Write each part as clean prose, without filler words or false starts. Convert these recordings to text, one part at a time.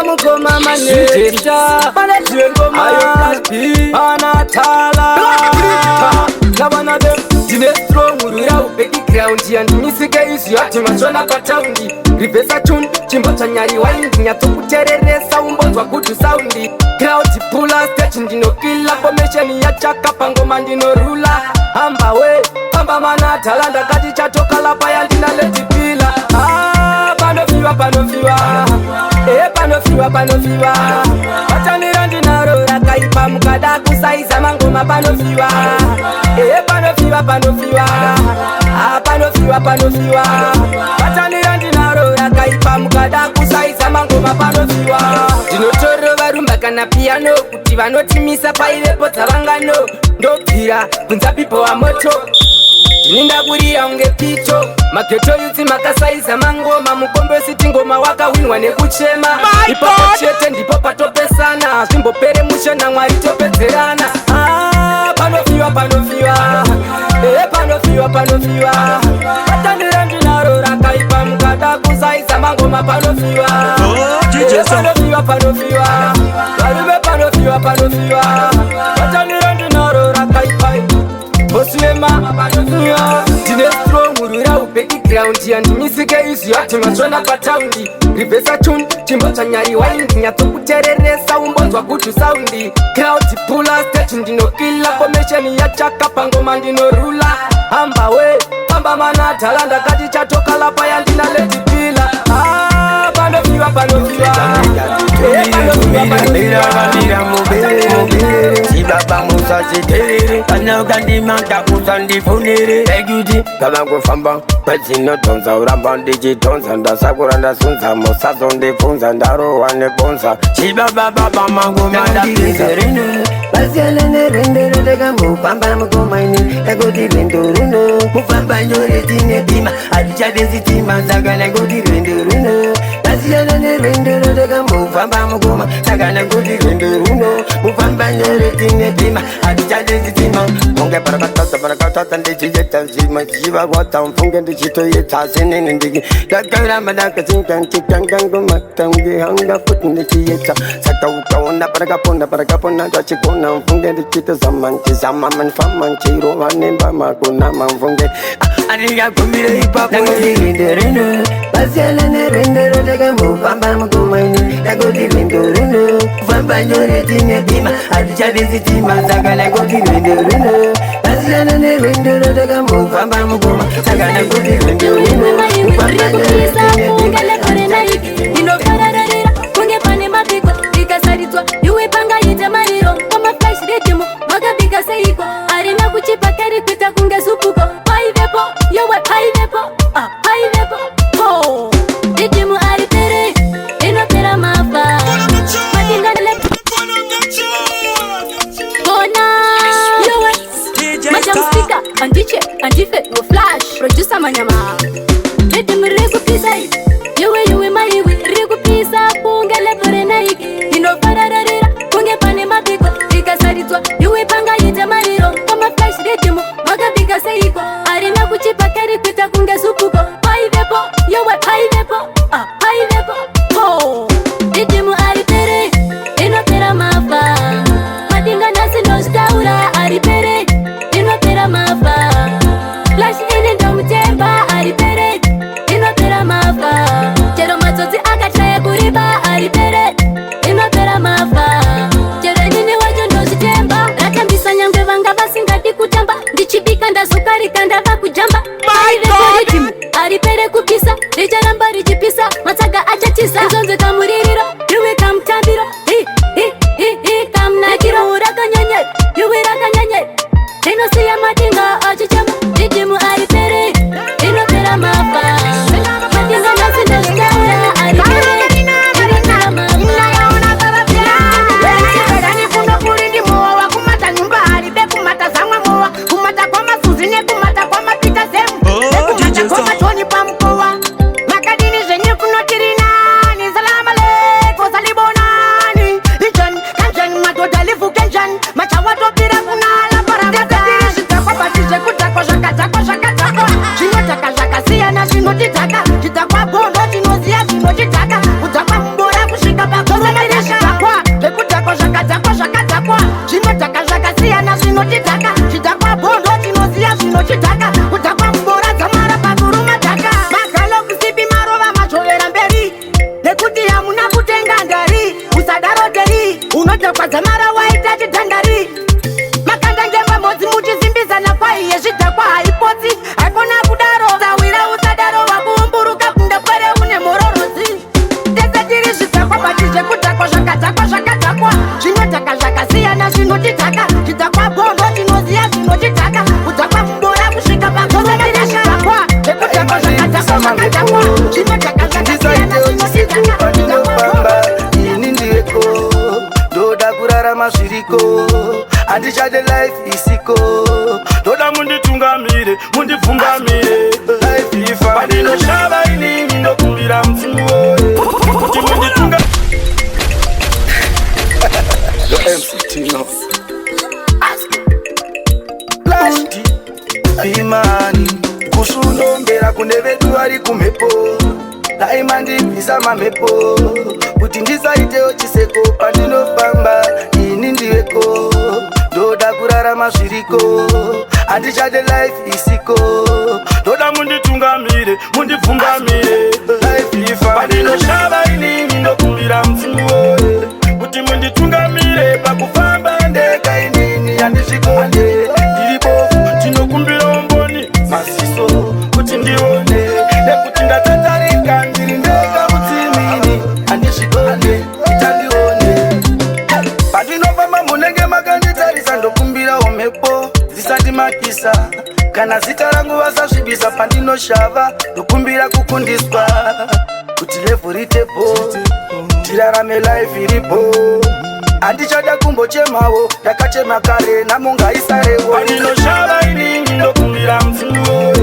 mukoma maneta Panetengoma Panatala Nabana dem Dine strong urura upeki ground Yandi misike isi yati machona pataundi Rivesa tune chimbo chanyari waindi Nyato kutereresa umbozwa kutu soundi Crowd pula stage ndino kila Formation ya chaka pangoma ndino rula Amba we, amba manatala Ndakati chatoka lapa ya ndina leti pila Panofiwa, panofiwa Watanira ndinarora kaipa mukada kusaiza mangoma panofiwa Panofiwa Watanira ndinarora kaipa mukada kusaiza mangoma panofiwa Dinotoro varumba kana piano kuti vanotimisa pailepo dzavangano Ndopira kunza pipo wa moto Ninda kuria unge pito Maketo yuti makasaiza mangoma Mukombe siti ngoma waka winwa nekuchema Ipo chete ndipo patopesana Zvimbo pere musho na mwari topedzerana Panofiwa Patandira ndinarora kaipa mukada kusaiza mangoma panofiwa Panofiwa Varume panofiwa Patandira ndinarora kaipa Boswema Dine strong urura upeki ground Yandi misike isi yati machona pataundi Rivesa tune chimbo chanyari waindi Nyato kutereresa umbozwa kutu soundi Crowd pula stage ndino kila Formation ya chaka pangoma ndino rula Amba we, amba manatala Ndakati chatoka lapa ya ndina leti pila Panofiwa Baba Musa Sitere, Kanagandi Manta Usandi Funere, Eguti, Kalango Famba, Petsino Tonsa, Ramban Digitons, and the Sakuranda Sunsa, Mosazon de Funza, and Daro and the Bonsa, Shiba Baba Mango Manda, Bazialene Render, the Gamu, Pambamago Mine, Egoti Renduruno, Mufamba Yoretine Dima, Adjadesi Mazagana Goti Renduruno, Bazialene Render, the Gamu, Pambamago, Sagana Goti Renduruno, Mufamba Yoretine Dima, Adjadesi Dima, Munga Parakata, and the Jetta, Jiva, what I'm funking the Chito Yasin in the Gagamadaka, and Chikango Matangi, Hanga Foot in the Chieta, Sataka, Paracapona, Chicona, Funga the Chita, Samanchi, Samaman, Famanchiro, and Bamakuna, Manfunge, Adia Kumiri, Papa, in the Reno, Bazialene, Render, the Gamu, Pambamago, Agodi, Rendo, Vambayo, Dima, Adjadesi Dima, Sagana, Godi, Rendo, Bazialene, Render, the Gamu, Pambamago, Sagana, Godi, Rendo, Yue panga ite mariro Kama flash rekimu Maga bika seiko Arina kuchipa keri kuita kunge supuko Paivepo Yowe paivepo Paivepo Oh Rekimu aritere Inopera mafa Matinga nele Kona Yowe Majam speaker Andiche Andife No flash Producer manyama Rekimu reku pisa Yowe maiwi Reku pisa Pungele pore naiki Ino parararira Kunge pane mapiko Ikasaritwa Yue panga ite mariro Kama flash rekimu Maga bika seiko Arina kuchipa keri kuita kunge supuko Paivepo Yowe paivepo Paivepo Oh Rekimu aritere Inopera mafa Madinga nasi nostaura Aripere Inopera mafa Flash ini ndomutemba Aripere Inopera mafa Chero matsotsi akachaya kuriba Aripere Inopera mafa Chero nini wajo ndozitemba Ratambisa nyangwe vanga vasingati kutamba Ndichibika ndazukarika ndava kujamba Arivepo Aripere kupisa Richaramba richipisa Matsaga achatisa Nzonze kamuririro Yuwe kamtambiro Kamnakiro Uraka nyanye Yuwe raka nyanye Inosia madinga achichama Rikimu aripere Inopera mafa Madinga nasi ndostaura Aripere Inopera mafa Chitaka, chitakwa bondo, chinozia, chinochitaka Kutakwa mbora, kushika bakoro mameko ndisaitewo chiseko pandinofamba ini ndiweko ndoda kurarama zviriko handichade life isiko ndoda munditungamire mundipfungamire life ifa pandinoshava inini ndokumbira mutsuwo kuti munditunga yo MC no Plasti Bimani kusunombera kune vedu vari kumhepo daimandibvisa mamhepo kuti ndisaitewo chiseko pandinofamba ini ndiweko ndoda kurarama zviriko handichade life isiko ndoda munditungamire mundipfungamire life ifa pandinoshava inini ndokumbira mutsuwo kuti munditungamire pakufamba ndega inini handisvikonde ndiri bofu tinokumbira umboni maziso kuti ndione nekuti ndatatarika ndiri ndega mutsimini handisvikonde tandione pandinofamba munenge makanditarisa ndokumbirawo mhepo zisati makisa kana zita rangu vasasvibisa pandinoshava ndokumbira kukundiswa kuti levhu ritepo tirarame life iripo handichada kumbochemawo ndakachema kare namungaisarewo pandinoshava inini ndokumbira mutsuwo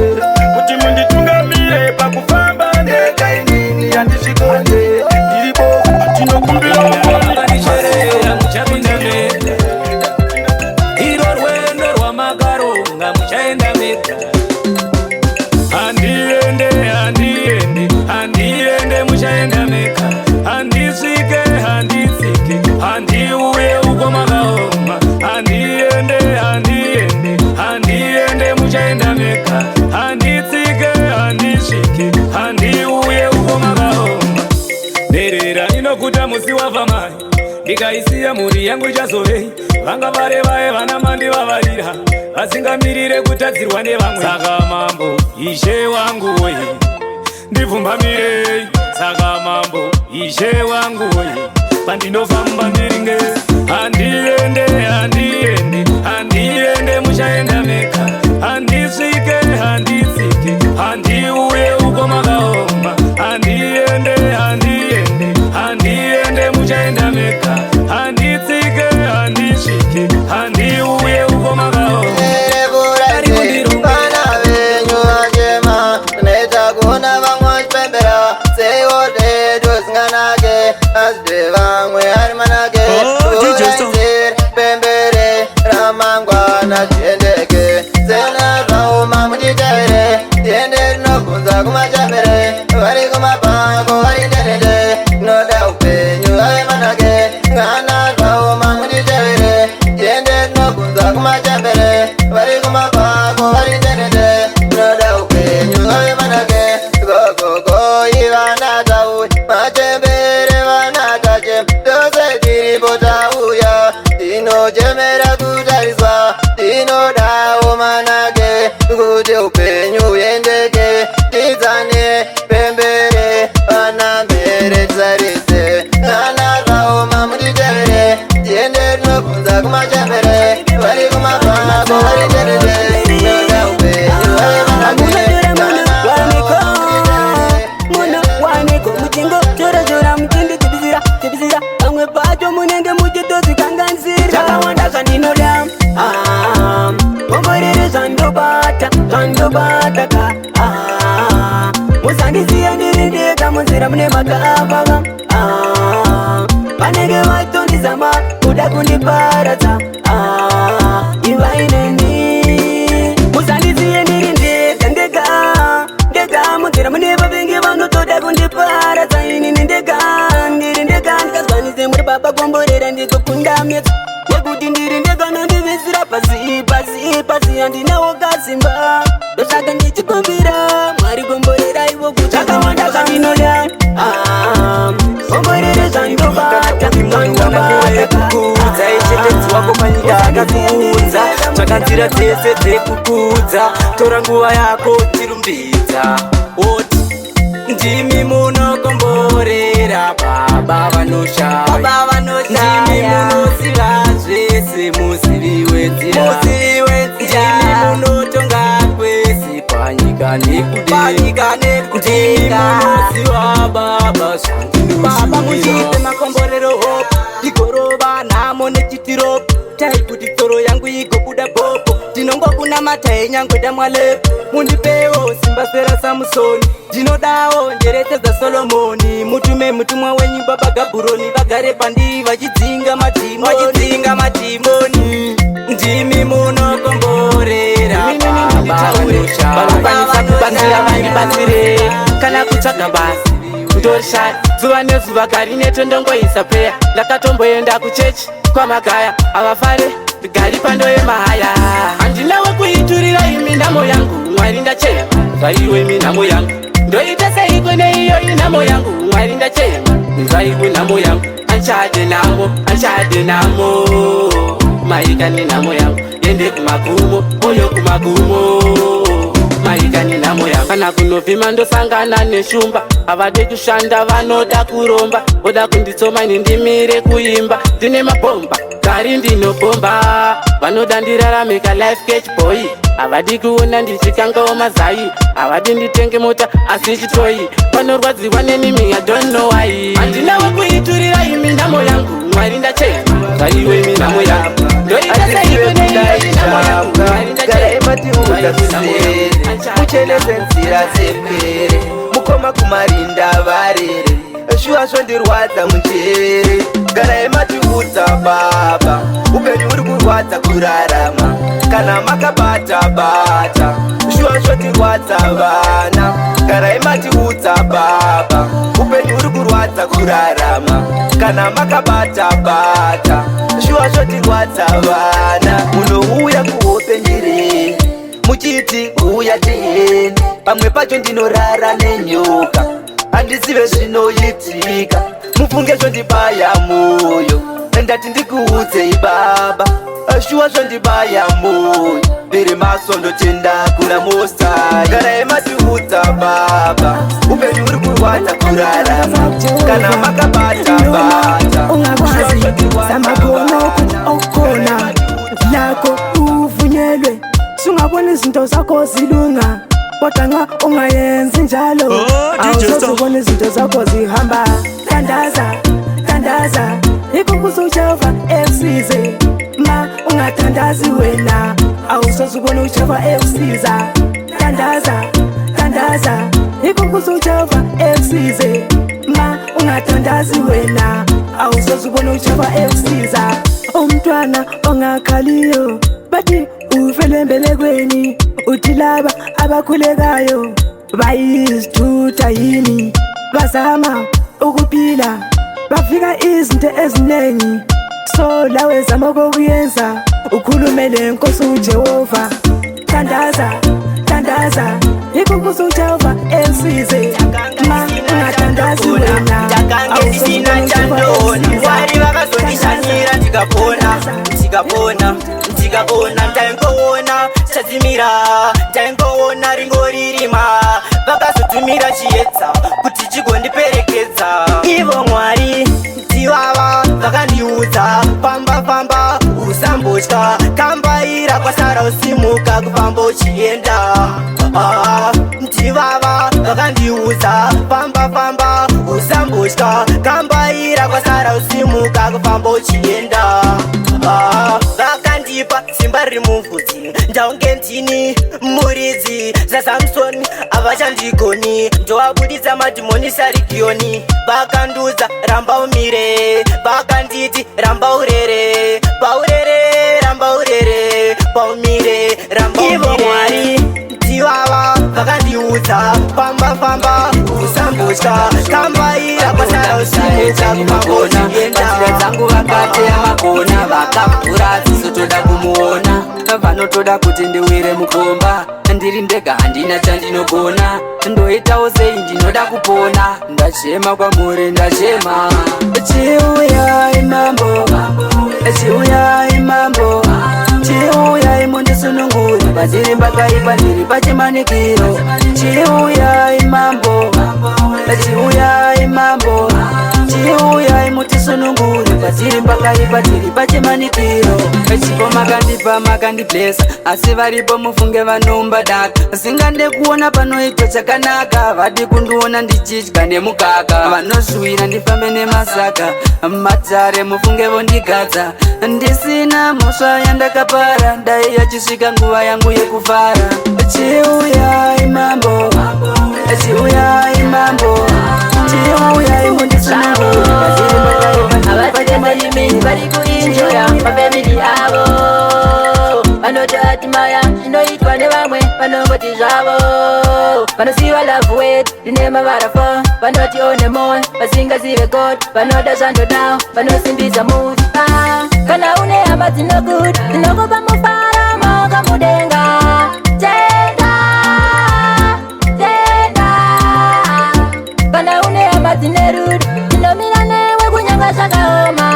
kuti munditungamire pakufamba ndega inini handisvikonde ndiripo tinokumbira umbonianisherera muchapindame iro rwendo rwamagaronga muchaenda mega handiende muchaenda mega handisvike handitsike handiuye uko makaoma handiende muchaenda mega handitsike handisvike handiuye uko makaoma nherera inokuta musi wavamai ndikaisiya mhuri yangu ichazovei vanga vare vaye vana mandivavarira vasingamirire kutadzirwa nevamwe saka mambo ishe wangu we ndipfumbamirei saka mambo ishe wangu we pandinofamba ndiringe handiende muchaenda meka handisvike handitsike handiuye uko makaoma handiende muchaenda meka handitsike handisvike handiuye uko makaoma Tiendeke sena rauma mujitare tiende no kunza kumajamere vari kumapango vari ndende no daupe nyuai manage ngana rauma mujitare tiende no kunza kumajamere vari kumapango vari ndende no daupe nyuai manage go ivana tau majembere vana tache dose diribota uya dino jemera kutariswa dinodawo manage kuti upenyu uyendeke tidzane pembere vana mbere tisarise kana zvawo mamutitevere tiende tinobvunza kumachembere vari kumapako vari terere inoda upenyu waneko muchingo chora mutende tibisira pamwe pacho munenge muchitodzikanganisira zvakawanda zvandinoda ngomborere zvandobata ka musandisiya ndiri ndega munzira mune makavava vanenge vatondizama kuda kundiparadza ivaineni musandisiye ndiri ndega munzira mune vavengi vanotoda kundiparadza inini ndiri ndega ndikazvanise muri baba gomborera ndikukunda metso nekuti ndiri ndega nondivisira pasi handinawo kazimba ndosaka ndichikumbira mwari gomborera ivo kuti zvakawanda zvandinoda gomborere zvandobata kukudza ichendedziwa kumanyika akakuudza zvakanzira dzese dzekukudza tora nguva yako tirumbidza oti ndimi munokomborera baba vanoshaya ndimi munoziva zvese muzivi wenzira ndimi munotonga kwese panyika panyika nekudenga ndinoziva baba baba muchiite makomborero hope igorova nhamo nechitiropo tai kuti tsoro yangu igobuda popo ndinongokuna matai nyangwe damwalepo mundipewo simba sera samusoni ndinodawo njerete dzasolomoni mutume mutumwa wenyimba bagabhuroni vagare pandii vachidzinga madhimoni ndimi munokomborera vanokwanisa kubatsira vandibatsire kana kutsvaga basa ndorishari zuva nezuva gari neto ndongoisa preya ndakatomboenda kuchechi kwamagaya avafare gari pando yemahaya handina wekuiturira imi nhamo yangu mwari ndachema zvaiwe imi nhamo yangu ndoita seiko neiyo inhamo yangu mwari ndachema zvaiwe nhamo yangu anchade nhamo maika nenhamo yangu ende kumagumo oyo kumagumo maika nenhamo yangu kana kunovhima ndosangana neshumba havade kushanda vanoda kuromba voda kunditsoma nendimire kuimba ndine mabhomba gari ndinobhomba vanoda ndirarame kalife catch boy havadi kuona ndichikangawo mazai havadi nditenge mota asi chitoyi panorwadziwa nenimi I don't know why handina wekuiturira imi nhamo yangu mwari ndachema zvaiwe imi nhamo yangu ndoita seiko neiyoinhamo yangu mwari ndachema muchelese nzira dzepere mukoma kumarinda varere shuwa zvondirwadza munjere garai matiudza baba upenyu uri kurwadza kurarama kana makabata shuwa zvotirwadza vana garai matiudza baba upenyu uri kurwadza kurarama kana makabata shuwa zvotirwadza vana munouya kuhope njireni muchiti uya tiende pamwe pacho ndinorara nenyoka handizive zvinoitika mufunge zvondibaya moyo ndati ndikuudzei baba shuwa zvondibaya moyo mbere masondo tenda kuna mosai garai matiudza baba upenyu uri kurwadza kurarama kana makabata ungakwazi zamagono okona lako uvunyelwe sungabona izinto zakho zilunga kodwa nxa ungayenzi njalo awuzozibona izinto zakho zihamba tandaza yikho kuzojava ekusize ma ungatandazi wena awuzozibona ujava ekusiza tandaza yikho kuzojava ekusize ma ungatandazi wena awuzozibona ujava ekusiza umntwana ongakhaliyo bathi ufele embelekweni uthi laba abakhulekayo bayizithutha yini bazama ukuphila bafika izinto eziningi so lawe zama kokuyenza ukhulume lenkosi uJehova tandaza yikho kuzojava elisize ma ungatandazi wena takangezisina chandona wari vakazondishanyira ndikapona ndaingoona chadzimira ndaingoona ringoririma vakazotumira chiedza kuti chigondiperekedza ivo mwari ndivava vakandiudza famba usambotya kambaira kwasara usimuka kufamba uchienda ndivava vakandiudza famba usambotya kambaira kwasara usimuka kufamba uchienda vakandipa simba riri mumvudzi ndaunge ndini muridzi zasamsoni avachandigoni ndovabuditsa madhimoni sarigiyoni vakandiudza ramba umire vakanditi ramba urere paumire ramba ivo mwari ndivava vakandiudza famba usambotya kambaira kwasara usimuka kufamba uchienda dzangu vakateya magona vakavhura dzizotoda kumuona vanotoda kuti ndiwire mukomba ndiri ndega handina chandinogona ndoitawo sei ndinoda kupona ndachema kwamuri ndachema chiuyai mambo chiuyai mundisunungure pandiri mbakaipa ndiri pachimanikiro chiuyai mambo chiuyai mutisi mundisunungure paziri mbakaipa tiri pachimanikiro echipo makandiblesa asi varipo mufunge vanomba daka singande kuona panoitwa chakanaka vadi kundiona ndichidya nemukaka vanosvira ndifambe nemasaka matare mufunge vondigadza ndisina musva yandakapara dai yachisvika nguva yangu yekufara chiuyai mambo chiuyai mambo chiuyai mundisunungure paziri avatetemanyimini vari kuinjoya mafemili avo vanotoatimaya zvinoitwa nevamwe vanongoti zvavo vanosiva lavhu wedu rine mavara 4 vanoti onemoi vasingazive god vanoda zvandonawo vanosimbisa muvi kana une hama dzinoguda dzinokupa mufaramo kamudenga tenda kana une hama dzine rudo dzinomira newe kunyanga zvakaoma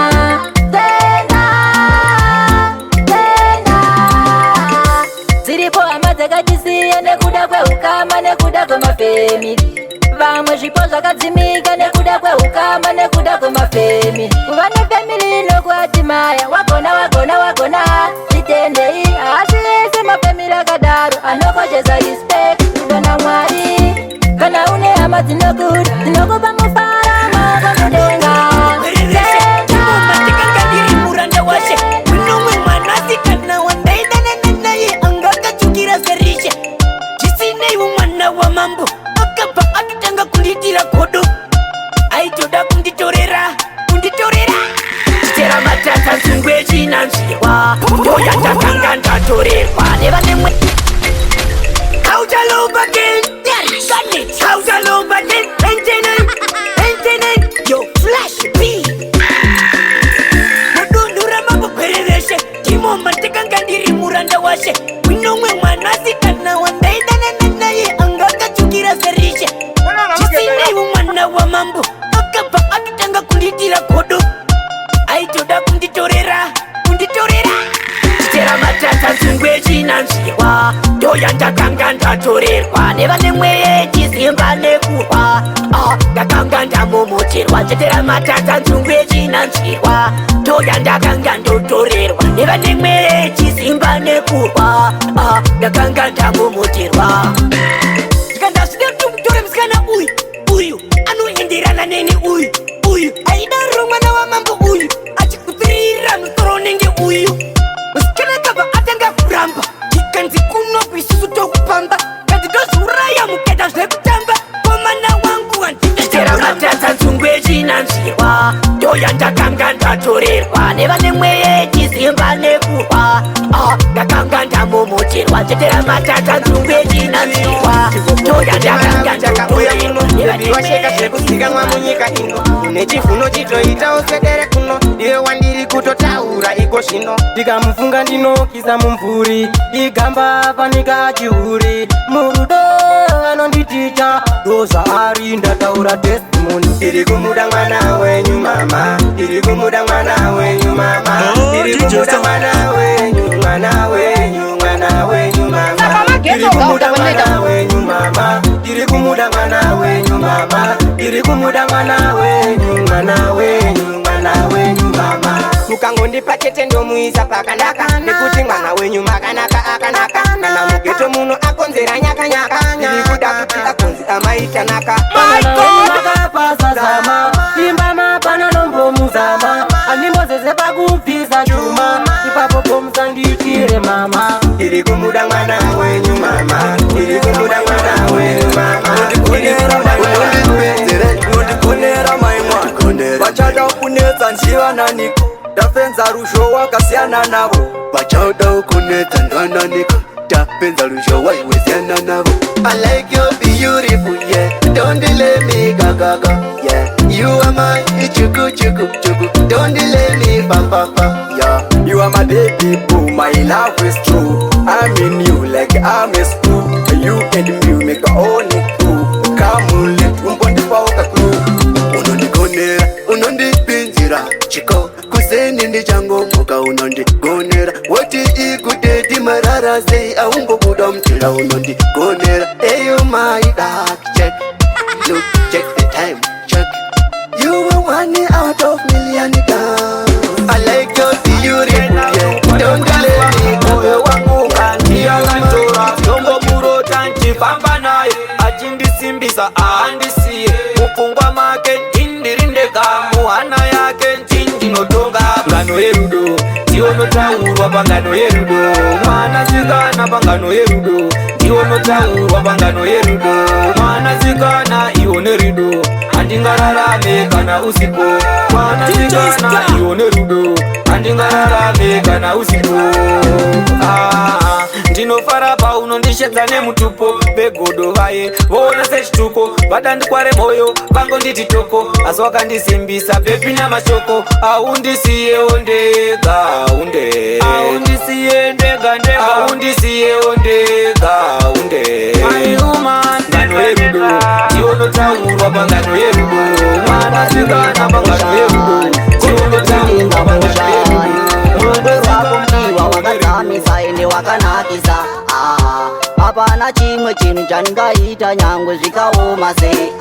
dziripo hama dzakatisiya nekuda kweukama nekuda kwemafemili vamwe zvipo zvakadzimika nekuda kweukama nekuda kwemafemili kuva nefemili inokuatimaya wagona zvitendei asi ese mafemili akadaro anokoshesa respect rudo namwari kana une hama dzinoguda dzinokupa mufaramo kamudenga kodo aitoda kunditorera chitera matata nzungwe chinanzvirwa ndoya ndakanga ndatorerwa nevanemwe yo flash b mudonhora mabopereveshe timoma ndakanga ndiri muranda washe winomwe mwanasikana wandaidanana naye angakachukira serishe chisinei mwana wa mambo akabva atotanga kunditira kodo aitoda kunditorera chitera matata nzungwe chinanzvirwa ndoya ndakanga ndatorerwa nevanemweye chizimba nekurwa ndakanga ndamomoterwa chitera matata nzungwe chinanzvirwa ndoya ndakanga ndotorerwa nevanemweye chizimba nekurwa ndakanga ndamomoterwa ndikandasvika tomutore musikana uyu anoenderana neni uyu aidaro mwana wamambo uyu achikutirira musoro unenge uyu musikana kabva atanga kuramba ikanzi kuno kuisusu tokupamba kadzitozuraya muketa zvekutamba komana wangu wanditera matata nzungwe chinanzvirwa ndoya ndakanga ndatorerwa nevanemweye chizimba nekurwa ndakanga ndamomoterwa chitera matata nzungwe chinanzvirwa ndoya ndakanga ndatorerwa zvekuzikanwa munyika ino une chifuno chitoitawo sedere kuno iwe wandiri kutotaura iko zvino ndikamufunga ndinokisa mumvuri igamba panika chihuri murudo anonditicha ndozvaari ndataura testimoni ndiri kumuda mwana wenyu mama ndiri kumuda mwana wenyu mama ndiri kumuda mwana wenyu mwana wenyu mwana wenyu mama ndiri kumuda mwana wenyu mama ndiri kumuda mwana wenyu mama ndiri kumuda mwana wenyu mwana wenyu mwana wenyu mama mukangondipa chete ndomuisa pakanaka nekuti mwana wenyu makanaka akanaka kana mugeto muno akonzera nyakanyaka ndiri kuda kuti akonzi amaitanaka makapasazama imba mapana nombomuzama animbozeze pakubvisa chuma ipapo pomusanditire mama ndiri kumuda mwana wenyu mama ndiri kumuda mwana wenyu mama unondikonera maimwana vachada kunetsa njivananiko ndapedza ruzhowa wakasiyana navo vachada kunetsa ndwananiko ndapedza ruzhowa iwesiyana navo I like you beautiful yeah don't delay me gaga yeah you are my chuku don't delay me papa yeah you are my baby boo my love is true I'm in you like I'm a screw you and me make a own crew come let umbondi pauka crew unondipinzira chiko kuseni ndichangomuka unondigonera woti ikudedi marara sei aumbobuda mtira unondigonera eyo my dark check look check the time check you were 1 out of million simbisa andisiye mupfungwa make tindirindega muhana yake tindinotonga ngano yerudo tionotaurwa pangano yerudo mwanasikana pangano yerudo tionotaurwa pangano yerudo mwanasikana ione rudo handingararame kana usipo mwanasikana ione rudo handingararame kana usipo ndinofara paunondishedza nemutupo vegodo vaye voona sechituko vadandikware moyo vangonditi toko asi wakandisimbisa bepi namashoko aundisiyewo ndega unde aundisiye ndega ndega aundisiyewo ndega unde ngano yerudo tionotaurwa pangano yerudo mwanasikana pangano yerudo tionotaurwa pangano yerudo wakadzamisaine wakanakisa hapana chimwe chinhu chandingaita nyangwe zvikaoma sei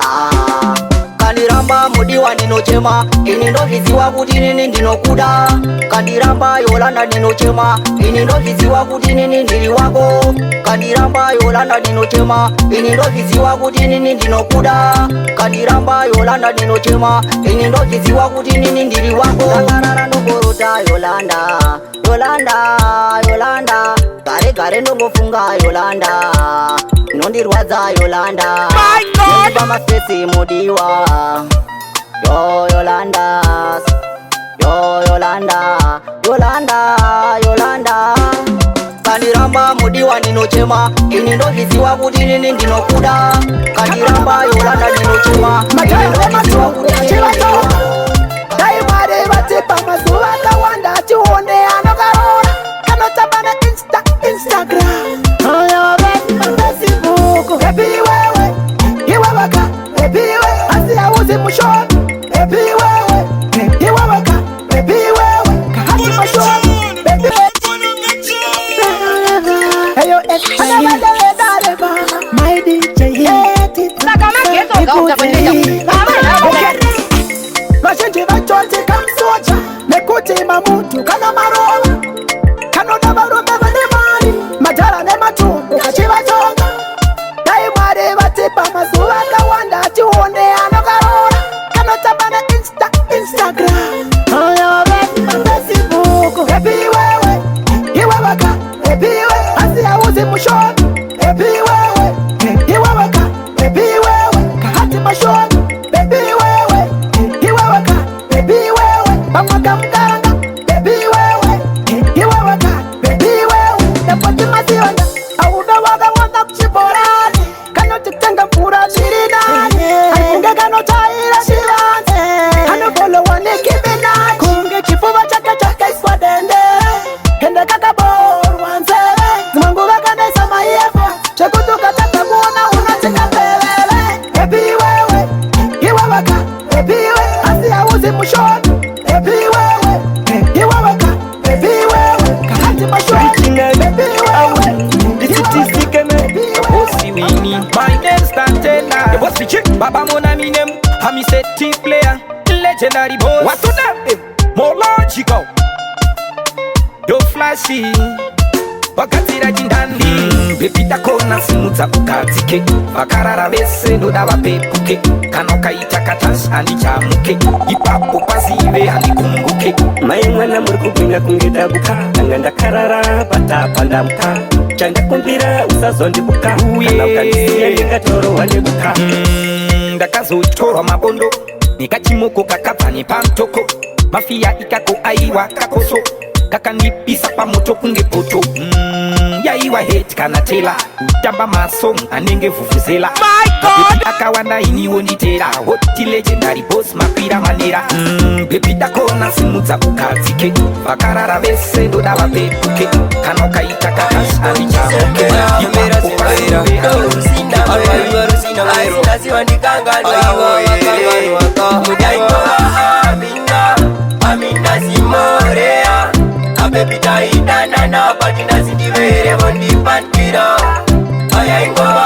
kandiramba mudiwa ndinochema ini ndozviziva kuti inini ndinokuda kandiramba yolanda ndinochema ini ndozviziva kuti inini ndiri wako kandiramba yolanda ndinochema ini ndozviziva kuti inini ndinokuda kandiramba yolanda ndinochema ini ndozviziva kuti inini ndiri wako kangarara ndokorota yolanda yolanda yolanda gare gare ndongofunga yolanda inondirwadza yolanda pamastesi mudiwa yo yolanda yo yolanda yolanda yolanda kandiramba mudiwa ndinochema ini ndozviziva kuti inini ndinokuda kandiramba yolanda ndinochema ini ndozviziva kuti dai mwari vatipa mazuva akawanda tione anokarora kanotamba na Instagram Facebook happy wewe iwe waka happy wewe asi hauzi mushoni happy wewe iwe waka happy wewe kahati mashoni baby heyo dareba my DJ hit it vazhinji vachoti kamsocha nekuti mamuntu kana marova kanoda varume vane mari madhara nematumbu kachivatonga dai mwari vatipa mazuva akawanda tione anokarora kanotamba na Instagram Facebook happy wewe iwe waka happy wewe asi hauzi mushoni happy wewe iwe waka happy wewe kahati mashoni baby wewe iwe waka baby wewe pamwaka mkaranga baby wewe iwe waka baby wewe napoti maziona auda wakawanda kuchiporani kanotitenga mvura zviri nani aikunge kanotaira shivanze anofolowa nekiminai kunge chifuva chake chakaiswa dendere ende kakaborwa nzeve dzimwe nguva kanaisa mayefa zvekuti ukatadza kuona unotsika mbeveve happy wewe iwe waka happy wewe asi hauzi mushoni happy wewe iwe waka happy wewe kahati mashoni happy wewe my name Stantela. The boss feature Baba Mona Minem. I'm a team player, legendary boss. What's to them? More logical. Yo flashy. Wakati rajindani Pepita kona simutsa ukatike Vakarara vese ndoda vapepuke Kanoka ichakatash handichamuke Ipapo pasive handikumbuke Mai mwana muri kugwinya kungedabuka Tanga ndakarara patapa ndamuka Chanda kumbira usazondibuka Kana ukandisiya ndingatorowa ndebuka Ndakazotorwa mabondo Nikachimoko kakabva nepamtoko Mafia ikako aiwa kakoso kakanipisa pamoto kunge poto yaiwa hate kana tela utamba masong anenge vuvuzela akawanda iniwo nditera hoti legendary boss mapira manera baby dakona simudza ukadzike vakarara vese ndoda vapepuke kanokaita kakashi anichamuke Amina Simorea Baby taidana patina sindivere vondipandira ayaingova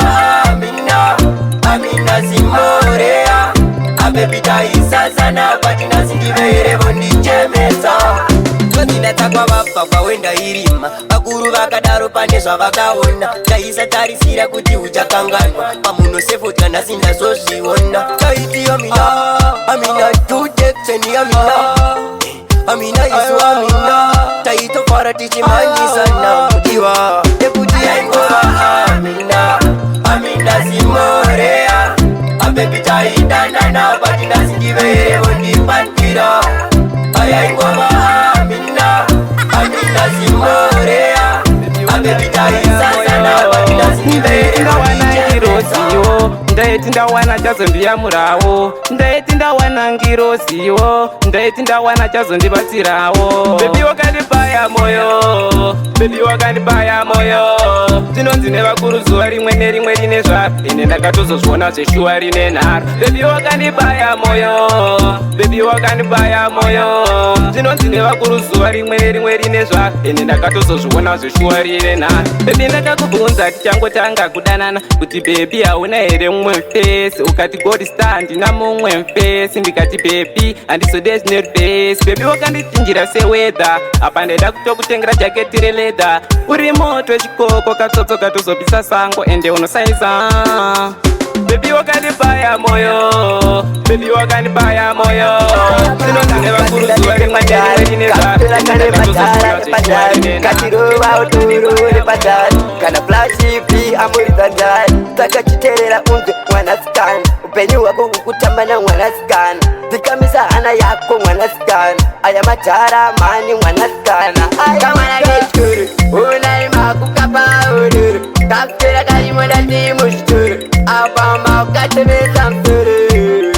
Amina Simorea Baby taisasana patina sindivere vondichemesa ndikazina takwavabva kwawenda irima vakuru vakadaro pane zvavakaona taisatarisira kuti uchakanganwa pamunosefotya nhasi ndazozviona taitiyo mina amina tutekseni amina isu amina taitofara tichimanyisana mudiwa nekuti yaingova amina zimorea abebi taidanana patinasindiveirevo ndipandira ayaingova amina zimorea abebi taisasana patinasindiveirevo ndaiti ndawana chazondiyamurawo ndaiti ndawana ngirosiwo ndaiti ndawana chazondibatsirawo bebi wakandibaya moyo tinonzi nevakuru zuva rimwe nerimwe rine zvaro ine ndakatozozviona zveshuwa rine nharo bebi wakandibaya moyo tinonzi nevakuru zuva rimwe nerimwe rine zvaro ine ndakatozozviona zveshuwa rine nharo bebi ndakakubvunza tichangotanga kudanana kuti bebi hauna here mumwe mfesi ukati god star ndina mumwe mfesi ndikati bebi handizodezi nervesi bebi wakandichinjira sewedha apa ndaida kutokutengera jaketi reledha uri moto chikoko katsotsoka tozopisa sango ende unosaiza bebi wakandibaya moyo tinonzine vakuru zuva rimwe nerimwe rine zvaatirowa utorore padhari kana plashipi amurizandari takachiterera unzwe mwanasikana upenyu hwako hukutamba namwanasikana dzikamisa hana yako mwanasikana aya madhara mani mwanasikana kamwana kechuru unai makukapaururu kakutera karimona timushituru apama ukatevesa msuru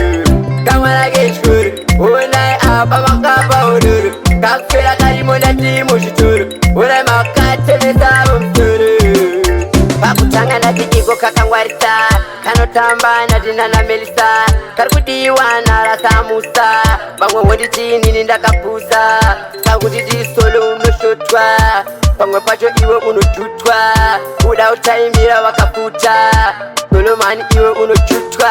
kamwana kechuru unai apa makapaururu kakutera karimona timushituru unai makatevesa msuru pakutanga natikiko kakangwarisa kanotamba natinanamelisa kari kudiwa narasamusa pamwe wonditinini ndakapusa kakuti tisolo unoshotwa pamwe pacho iwe unojutwa uda utaimira wakaputa solomani iwe unojutwa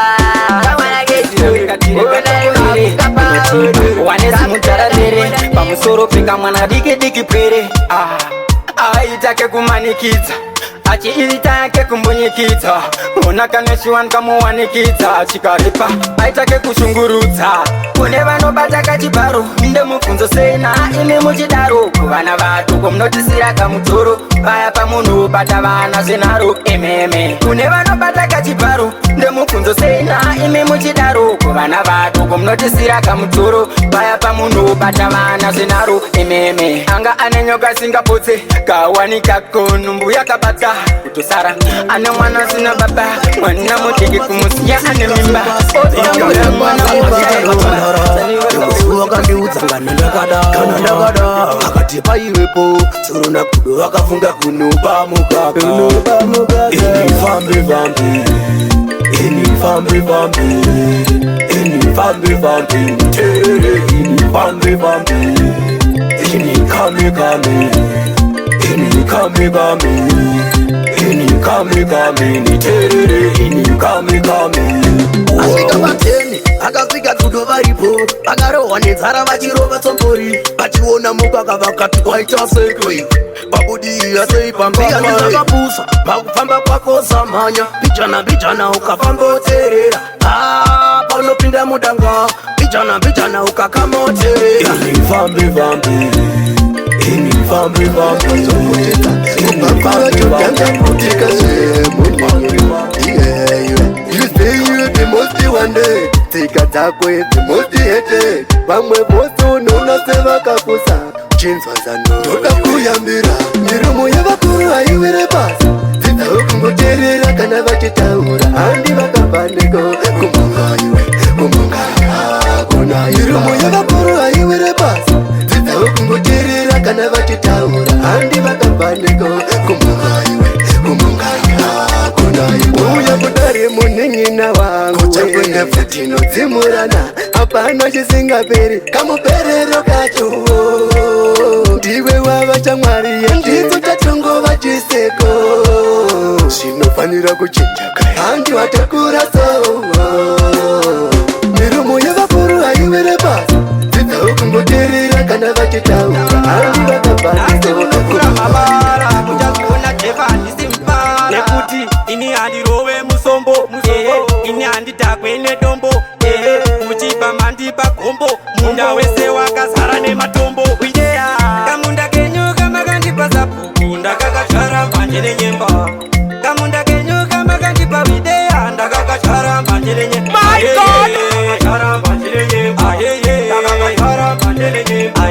wanezimudzaranere pamusoro pekamwana diki pwere aitake kumanikidza achiitake kumbunyikidza ona kaneshiwani kamuwanikidza achikaripa aitake kushungurudza kune vanobata kachibharo ndemubvunzo sena imi muchidaro kuvana vatoko munotisira kamutoro paya pamunhu bata vana zvenharo ememe kune vanobata kachibharo ndemubvunzo sena imi muchidaro kuvana vatoko munotisira kamutoro paya pamunhu bata vana zvenharo ememe anga ane nyoka singaputse kawanikako numbu yakabata kutosara ane mwana sina baba mwana mutenge kumusiya ane mimba wakandiudza kana ndakada akati paiwepo tsoro nakudo vakafunga kunopa mukaka Fambi, terere, fambi, asvika pateni akasvika kudo varipo vakarohwa nenzara vachirova tsombori vachiona mukaka vakati waita sekwe pabudirira sei pambiyandizvakapusa pakufamba kwako samhanya bijana ukafamboterera paunopinda mudanga bijana ukakamoterera tsika dzakwe dzimotihete vamwe vose unoona sevakakusa chinzwazano ndoda kuyambira miromo yavakuru haiwire pasi dzidzawo kungoteerera kana vachitaura handi vakabvaneko kumungaakona miromo yavakuru haiwire pasi dzidzawo kungoteerera kana vachitaura handi vakabvaneko uya kudare munhin'ina wangu chakwenda pfutinodzimurana apana chisingaperi kamuperero kacho ndiwe wava chamwari yandidzo chatongova chiseko zvinofanira kuchinja kai handi watakura so miromo yavakuru haiwere pasi dzidzawo kungote Vachimirira kana vachitaura Handi vakabhanise Kura mabara Muchaziona jeva ndisimpara Nekuti ini handirove musombo Ini handitakwe nedombo Muchipa mandipa gombo Munda wese wakazara nematombo Kamunda kenyu kamakandipa sabhuku Ndakakachara mbanje nenyemba Kamunda kenyu kamakandipa videa Ndakakachara mbanje nenyemba My God! Ndakakachara mbanje nenyemba Ndakakachara mbanje nenyemba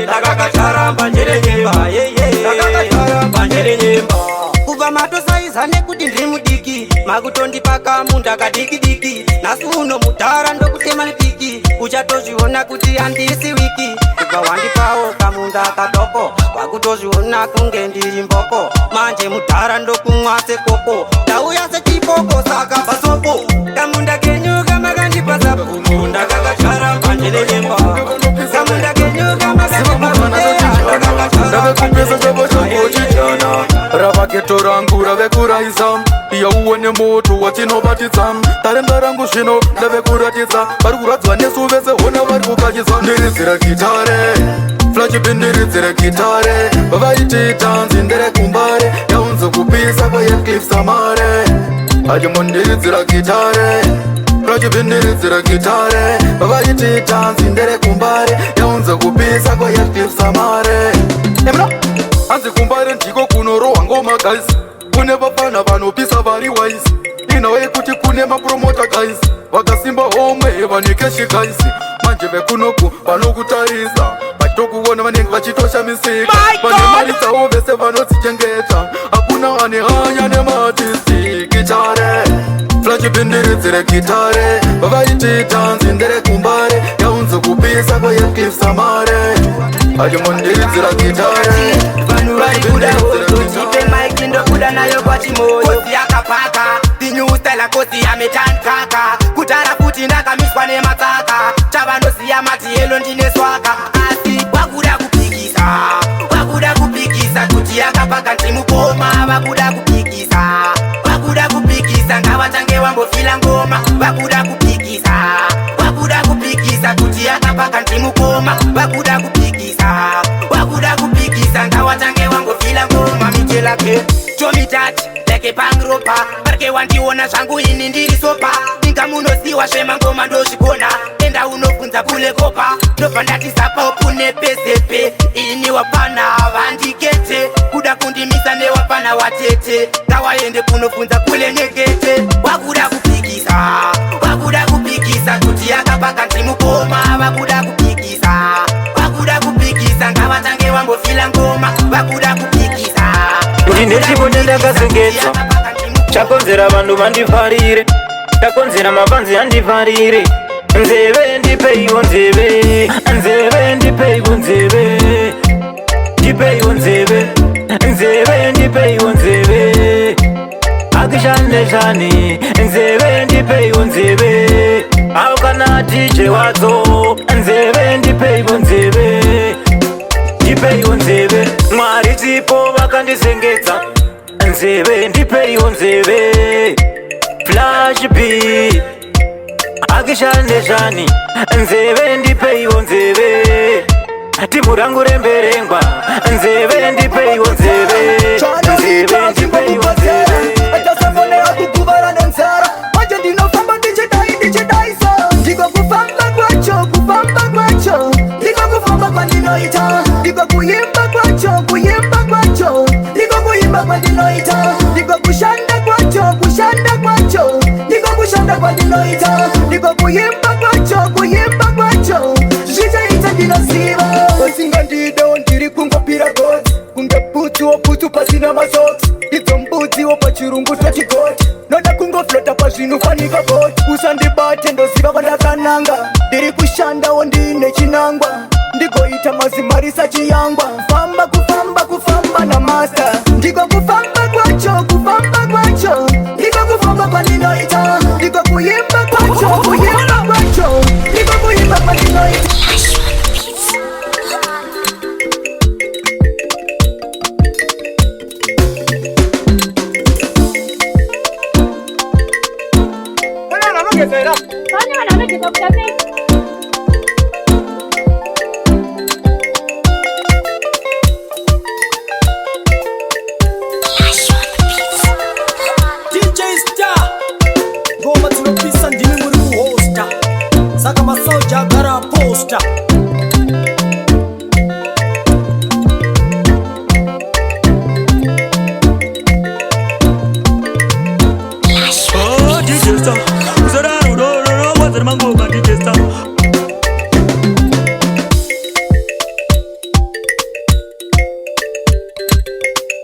Ndakakachara mbanje nenyemba Ndakakachara mbanje nenyemba Kuva matosaiza nekuti ndiri mudiki Makutondipa kamunda kadiki Nasu uno mudhara ndokutema nepiki Uchatozviona kuti handisi wiki Kuva wandipawo kamunda kadoko Wakutozviona kunge ndiri mboko Manje mudhara ndokumwa sekoko Ndauya sechipoko saka basoko Kamunda kenyu kamakandipa sabhuku Ndakakachara mbanje nenyemba Kamunda kenyu kamakandipa videa Ndakakachara mbanje nenyemba Ravaketo rangu rave kuraisa Iya uone moto watinobatidza Tarenda rangu zvino rave kuratidza Vari kuradzwa nesu vese hona vari kukachisa Ndiridzira gitare Flachipi ndiridzira gitare Vavaiti tanzi ndere kumbare Yaunze kupisa kwa Heathcliff Samare Achimo ndiridzira gitare Flachipi ndiridzira gitare Vavaiti tanzi ndere kumbare Yaunze kupisa kwa Heathcliff Samare Emra Hanzi kumbare ndiko kunorohwa ngoma guys Kune vafana vanopisa vari wise Inawe kuti kune mapromota guys Vakasimba homwe vanekeshi guys Manje vekunoku vanokutarisa Vachitokuona vanenge vachitosha misika Vane mari dzavo vese vanodzichengeta Hakuna ane hanya nematisi Gitare Flachipi ndiridzire gitare Vavaiti tanzi ndere kumbare Yaunze kupisa kwa Heathcliff Samare Achimo ndiridzira gitare Vanhu vari kuda hozo Chipe maiki ndokuda nayo kwachimoyo Kosi yakapaka Tinyustela kosi yamechankaka Kutara futi ndakamiswa nematsaka Chavanoziya mati yelo ndine swaka Asi wakuda kupikisa Wakuda kupikisa Kuti yakapaka ndimukoma Wakuda kupikisa Wakuda kupikisa Ngavatange wambofila ngoma Wakuda kupikisa Wakuda kupikisa Kuti yakapaka ndimukoma Wakuda kupikisa Wakuda kupikisa Ngavatange wambofila ngoma Michelake Chomitati Leke pangropa Parke wandiona zvangu ini ndiri sopa Inga munosiwa shema ngoma ndozvikona Enda unofunza kule kopa Ndobva ndatisapa upune pesepe Ini wapana vandikete Kuda kundimisa newapana watete Ngawaende kunofunza kule nyekete Wakuda kupikisa Wakuda kupikisa Kuti yakapaka ndimukoma Wakuda kupikisa Wakuda kupikisa Ngavatange wambofila ngoma Wakuda kupikisa Ndine chipo ndakazengedzwa Chakonzera vanhu vandifarire Chakonzera mapanzi andifarire Nzeve ndipeiwo nzeve Nzeve ndipeiwo nzeve Ndipeiwo nzeve Nzeve ndipeiwo nzeve Akishane shane Nzeve ndipeiwo nzeve Aukana tije wadzo Nzeve ndipeiwo nzeve Ndipeiwo nzeve Mwari tipo vakandizengedza Nzeve ndipeiwo nzeve Flash B Akishane shani Nzeve ndipeiwo nzeve Timu rangu remberengwa Nzeve ndipeiwo nzeve Nzeve ndipeiwo nzeve Atasafonera kukuvara nenzara Manje ndinofamba ndichidaisa Ndiko kufamba kwacho Ndiko kufamba kwandinoita Ndiko kuimba kwacho Ndiko kuimba kwandinoita Ndiko kushanda kwacho Ndiko kushanda kwandinoita Ndiko kuimba kwacho Zvichaita ndinosiva Wasinga ndido ndiri kungopira goti Kunge putu woputu pasina masoksi Idzo mbudzi wopachirungu tochigoti Noda kungoflota pazvinufanika goti Usandibate ndoziva kwandakananga Ndiri kushandawo ndine chinangwa Ndigoita mazimarisa chiyangwa Kufamba na master Ndiko kufamba kwacho Ndiko kufamba kwandinoita Ndiko kuimba kwacho Ndiko kuimba kwandinoita Mana wanaweza kutafuta